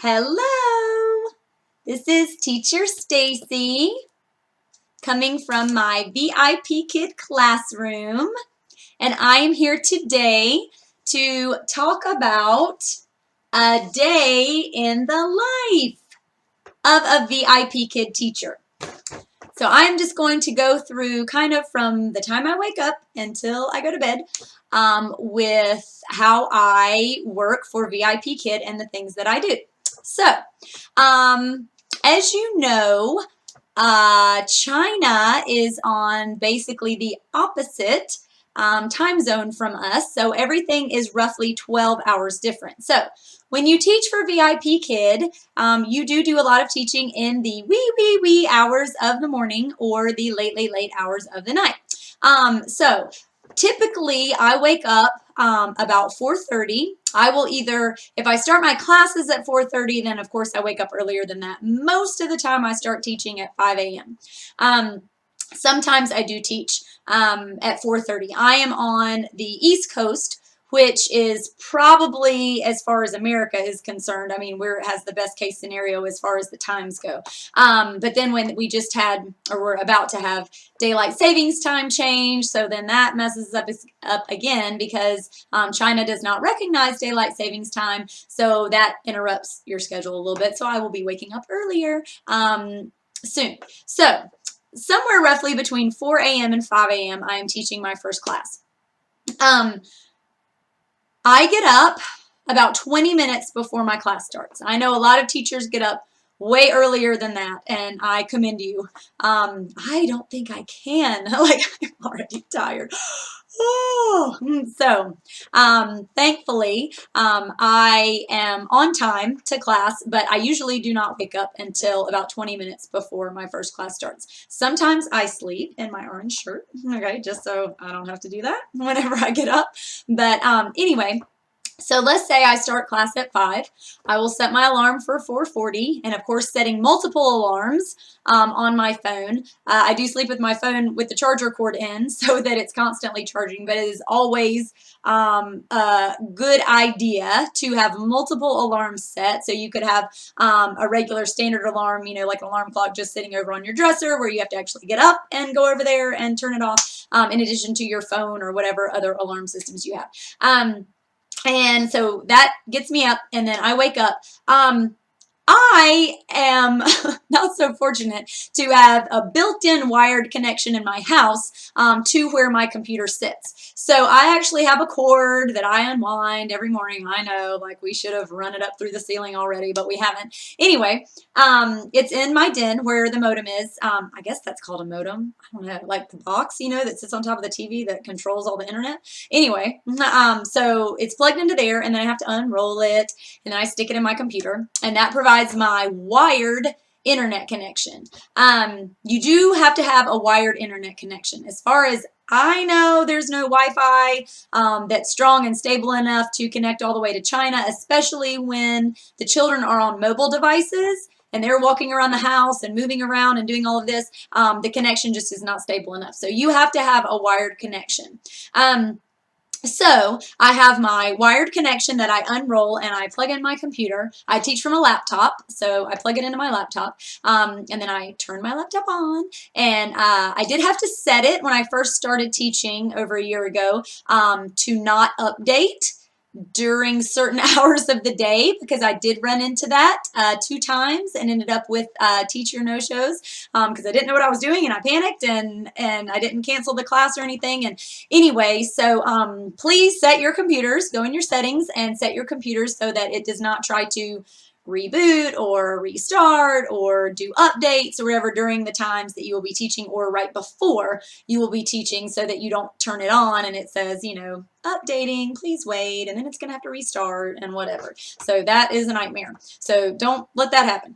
Hello, this is Teacher Stacy coming from my VIPKid classroom, and I am here today to talk about a day in the life of a VIPKid teacher. So I'm just going to go through kind of from the time I wake up until I go to bed with how I work for VIPKid and the things that I do. So, as you know, China is on basically the opposite time zone from us, so everything is roughly 12 hours different. So, when you teach for VIPKid, you do a lot of teaching in the wee hours of the morning or the late hours of the night. So, typically, I wake up about 4:30. I will either, if I start my classes at 4:30, then of course I wake up earlier than that. Most of the time I start teaching at 5 a.m. Sometimes I do teach at 4:30. I am on the East Coast, which is probably, as far as America is concerned, I mean, where it has the best case scenario as far as the times go. But then when we just had, or we're about to have, daylight savings time change, so then that messes up again because China does not recognize daylight savings time, so that interrupts your schedule a little bit. So I will be waking up earlier soon. So somewhere roughly between 4 a.m. and 5 a.m. I am teaching my first class. I get up about 20 minutes before my class starts. I know a lot of teachers get up way earlier than that, and I commend you. I don't think I can. Like, I'm already tired. Oh, so thankfully, I am on time to class, but I usually do not wake up until about 20 minutes before my first class starts. Sometimes I sleep in my orange shirt, okay, just so I don't have to do that whenever I get up. But anyway, so let's say I start class at 5. I will set my alarm for 4:40, and of course setting multiple alarms on my phone. I do sleep with my phone with the charger cord in so that it's constantly charging, but it is always a good idea to have multiple alarms set. So you could have a regular standard alarm, you know, like an alarm clock just sitting over on your dresser where you have to actually get up and go over there and turn it off, in addition to your phone or whatever other alarm systems you have. And so that gets me up, and then I wake up. I am not so fortunate to have a built-in wired connection in my house to where my computer sits. So I actually have a cord that I unwind every morning. I know, like, we should have run it up through the ceiling already, but we haven't. Anyway, it's in my den where the modem is. I guess that's called a modem. I don't know, like the box, you know, that sits on top of the TV that controls all the internet. Anyway, so it's plugged into there, and then I have to unroll it, and then I stick it in my computer, and that provides my wired internet connection. You do have to have a wired internet connection. As far as I know, there's no Wi-Fi that's strong and stable enough to connect all the way to China, especially when the children are on mobile devices and they're walking around the house and moving around and doing all of this. The connection just is not stable enough. So you have to have a wired connection. So I have my wired connection that I unroll and I plug in my computer. I teach from a laptop, so I plug it into my laptop, and then I turn my laptop on. And I did have to set it when I first started teaching over a year ago to not update during certain hours of the day, because I did run into that 2 times and ended up with teacher no-shows because I didn't know what I was doing, and I panicked, and I didn't cancel the class or anything. And anyway, so please set your computers, go in your settings and set your computers so that it does not try to reboot or restart or do updates or whatever during the times that you will be teaching, or right before you will be teaching, so that you don't turn it on and it says, you know, updating, please wait, and then it's gonna have to restart and whatever. So that is a nightmare. So don't let that happen.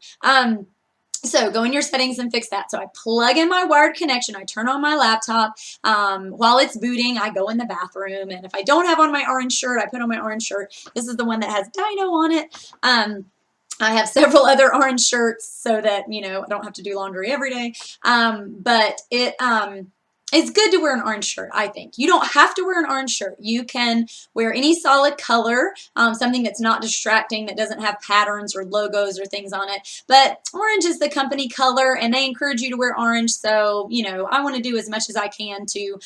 So go in your settings and fix that. So I plug in my wired connection, I turn on my laptop. While it's booting, I go in the bathroom, and if I don't have on my orange shirt, I put on my orange shirt. This is the one that has Dino on it. I have several other orange shirts so that, you know, I don't have to do laundry every day. But it's good to wear an orange shirt, I think. You don't have to wear an orange shirt. You can wear any solid color, something that's not distracting, that doesn't have patterns or logos or things on it. But orange is the company color, and they encourage you to wear orange. So, you know, I want to do as much as I can to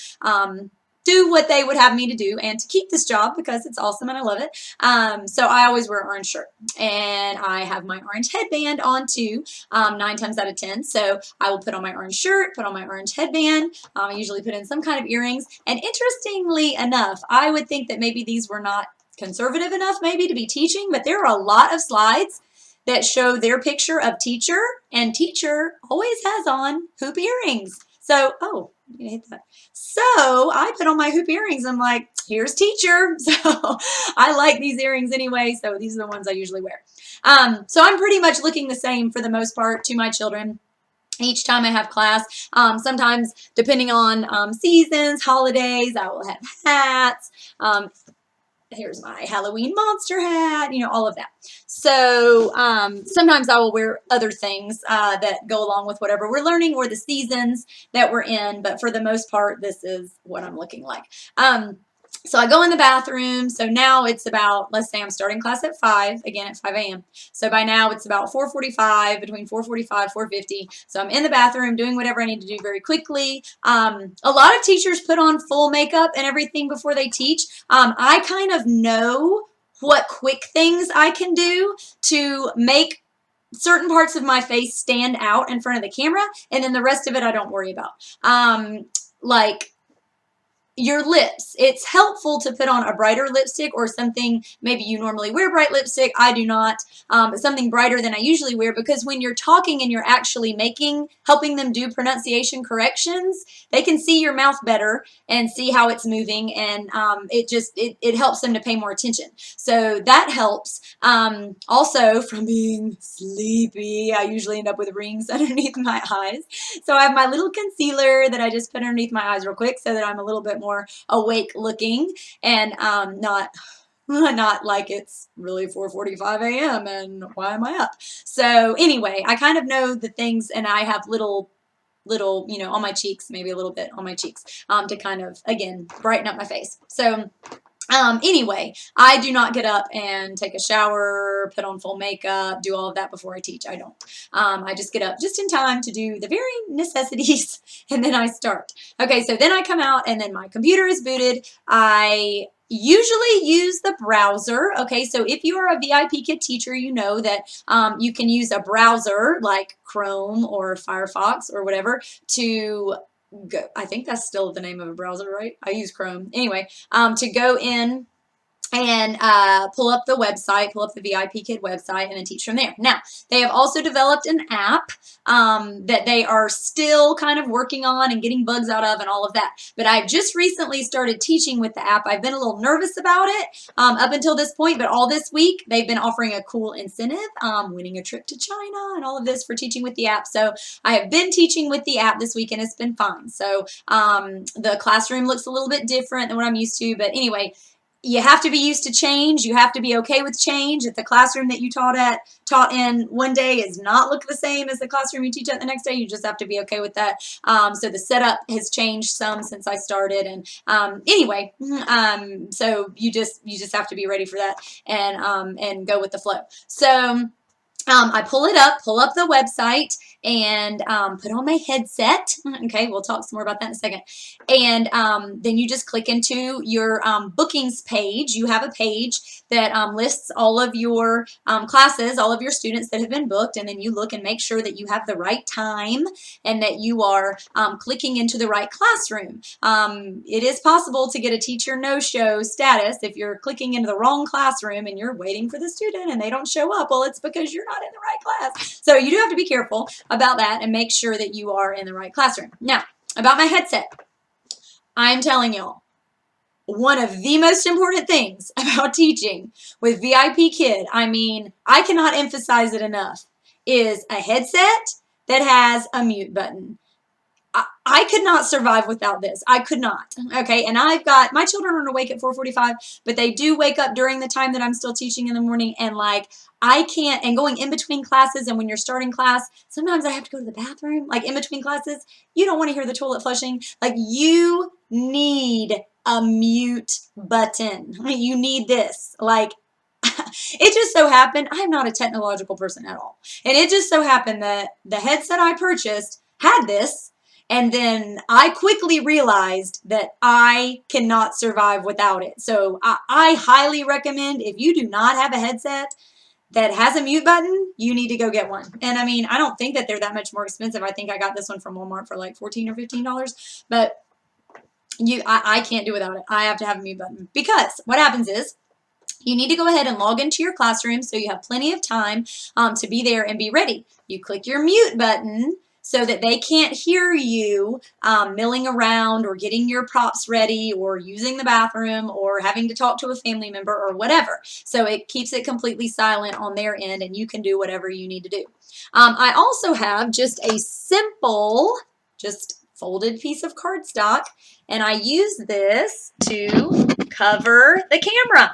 do what they would have me to do and to keep this job because it's awesome and I love it. So I always wear an orange shirt, and I have my orange headband on too, 9 times out of 10. So I will put on my orange shirt, put on my orange headband. I usually put in some kind of earrings. And interestingly enough, I would think that maybe these were not conservative enough maybe to be teaching, but there are a lot of slides that show their picture of teacher, and teacher always has on hoop earrings. So, oh, you hit that. So I put on my hoop earrings. I'm like, here's teacher. So I like these earrings anyway. So these are the ones I usually wear. So I'm pretty much looking the same for the most part to my children each time I have class. Sometimes depending on seasons, holidays, I will have hats. Here's my Halloween monster hat, you know, all of that. So sometimes I will wear other things that go along with whatever we're learning or the seasons that we're in. But for the most part, this is what I'm looking like. So I go in the bathroom. So now it's about, let's say I'm starting class at 5, again at 5 a.m. So by now it's about 4:45, between 4:45, 4:50. So I'm in the bathroom doing whatever I need to do very quickly. A lot of teachers put on full makeup and everything before they teach. I kind of know what quick things I can do to make certain parts of my face stand out in front of the camera, and then the rest of it I don't worry about. Like your lips. It's helpful to put on a brighter lipstick or something. Maybe you normally wear bright lipstick. I do not. But something brighter than I usually wear, because when you're talking and you're actually helping them do pronunciation corrections, they can see your mouth better and see how it's moving, and it helps them to pay more attention. So that helps. Also, from being sleepy, I usually end up with rings underneath my eyes. So I have my little concealer that I just put underneath my eyes real quick so that I'm a little bit more awake looking, and not like it's really 4:45 a.m. and why am I up? So anyway, I kind of know the things, and I have little, you know, on my cheeks, maybe a little bit on my cheeks, to kind of, again, brighten up my face. So anyway, I do not get up and take a shower, put on full makeup, do all of that before I teach. I don't. I just get up just in time to do the very necessities, and then I start. Okay, so then I come out, and then my computer is booted. I usually use the browser. Okay, so if you are a VIPKid teacher, you know that you can use a browser like Chrome or Firefox or whatever to go. I think that's still the name of a browser, right? I use Chrome. Anyway, to go in and pull up the website, pull up the VIPKid website, and then teach from there. Now, they have also developed an app that they are still kind of working on and getting bugs out of and all of that. But I've just recently started teaching with the app. I've been a little nervous about it up until this point, but all this week they've been offering a cool incentive, winning a trip to China and all of this for teaching with the app. So I have been teaching with the app this week, and it's been fine. So the classroom looks a little bit different than what I'm used to, but anyway, you have to be used to change. You have to be okay with change. If the classroom that you taught in one day is not look the same as the classroom you teach at the next day, you just have to be okay with that. So the setup has changed some since I started, and anyway, so you just have to be ready for that and go with the flow. So I pull up the website, and put on my headset. Okay, we'll talk some more about that in a second. And then you just click into your bookings page. You have a page that lists all of your classes, all of your students that have been booked, and then you look and make sure that you have the right time and that you are clicking into the right classroom. It is possible to get a teacher no-show status if you're clicking into the wrong classroom and you're waiting for the student and they don't show up. Well, it's because you're not in the right class. So you do have to be careful about that and make sure that you are in the right classroom. Now, about my headset, I'm telling y'all, one of the most important things about teaching with VIPKid, I mean, I cannot emphasize it enough, is a headset that has a mute button. I could not survive without this. I could not. Okay. And I've got, my children aren't awake at 4:45, but they do wake up during the time that I'm still teaching in the morning. And like, I can't, and going in between classes, and when you're starting class, sometimes I have to go to the bathroom, like in between classes. You don't want to hear the toilet flushing. Like, you need a mute button. You need this. Like, it just so happened, I'm not a technological person at all. And it just so happened that the headset I purchased had this. And then I quickly realized that I cannot survive without it. So I highly recommend, if you do not have a headset that has a mute button, you need to go get one. And I mean, I don't think that they're that much more expensive. I think I got this one from Walmart for like $14 or $15. But I can't do without it. I have to have a mute button. Because what happens is, you need to go ahead and log into your classroom so you have plenty of time to be there and be ready. You click your mute button so that they can't hear you milling around or getting your props ready or using the bathroom or having to talk to a family member or whatever. So it keeps it completely silent on their end, and you can do whatever you need to do. I also have just a simple, just folded piece of cardstock, and I use this to cover the camera.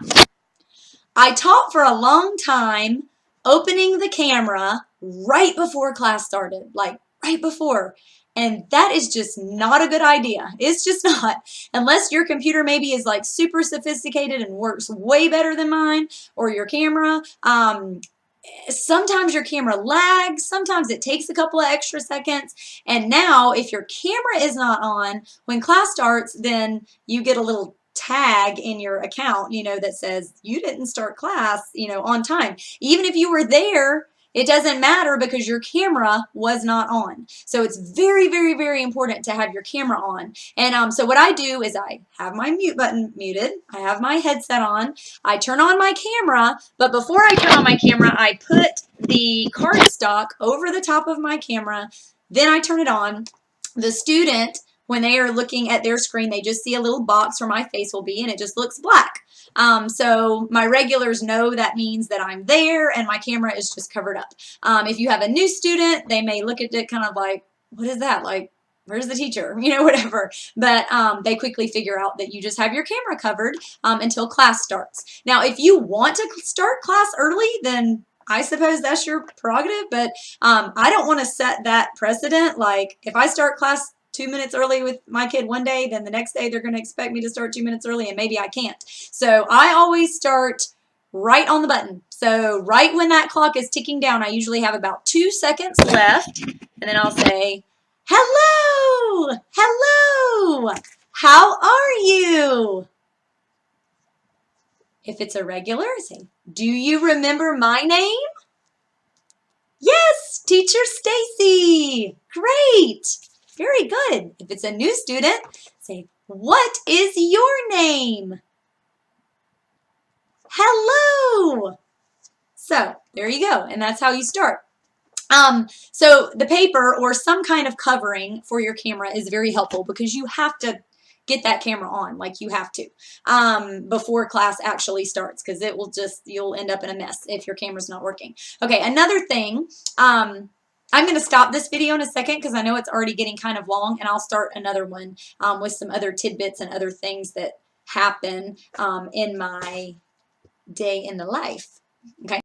I taught for a long time opening the camera right before class started, like right before. And that is just not a good idea. It's just not. Unless your computer maybe is like super sophisticated and works way better than mine, or your camera. Sometimes your camera lags. Sometimes it takes a couple of extra seconds. And now if your camera is not on, when class starts, then you get a little tag in your account, that says you didn't start class, on time. Even if you were there, it doesn't matter because your camera was not on. So it's very, very, very important to have your camera on. And so what I do is I have my mute button muted. I have my headset on. I turn on my camera, but before I turn on my camera, I put the cardstock over the top of my camera. Then I turn it on. The student, when they are looking at their screen, they just see a little box where my face will be, and it just looks black. So my regulars know that means that I'm there and my camera is just covered up. If you have a new student, they may look at it kind of like, what is that? Like, where's the teacher? Whatever. But they quickly figure out that you just have your camera covered until class starts. Now, if you want to start class early, then I suppose that's your prerogative, but I don't want to set that precedent. Like, if I start class 2 minutes early with my kid one day, then the next day they're going to expect me to start 2 minutes early, and maybe I can't. So I always start right on the button. So right when that clock is ticking down, I usually have about 2 seconds left, and then I'll say, hello, hello, how are you? If it's a regular, say, do you remember my name? Yes, Teacher Stacy. Great. Very good. If it's a new student, say, what is your name? Hello. So there you go. And that's how you start. So the paper or some kind of covering for your camera is very helpful because you have to get that camera on, like you have to, before class actually starts, because it will just, you'll end up in a mess if your camera's not working. Okay, another thing, I'm going to stop this video in a second because I know it's already getting kind of long, and I'll start another one with some other tidbits and other things that happen in my day in the life. Okay.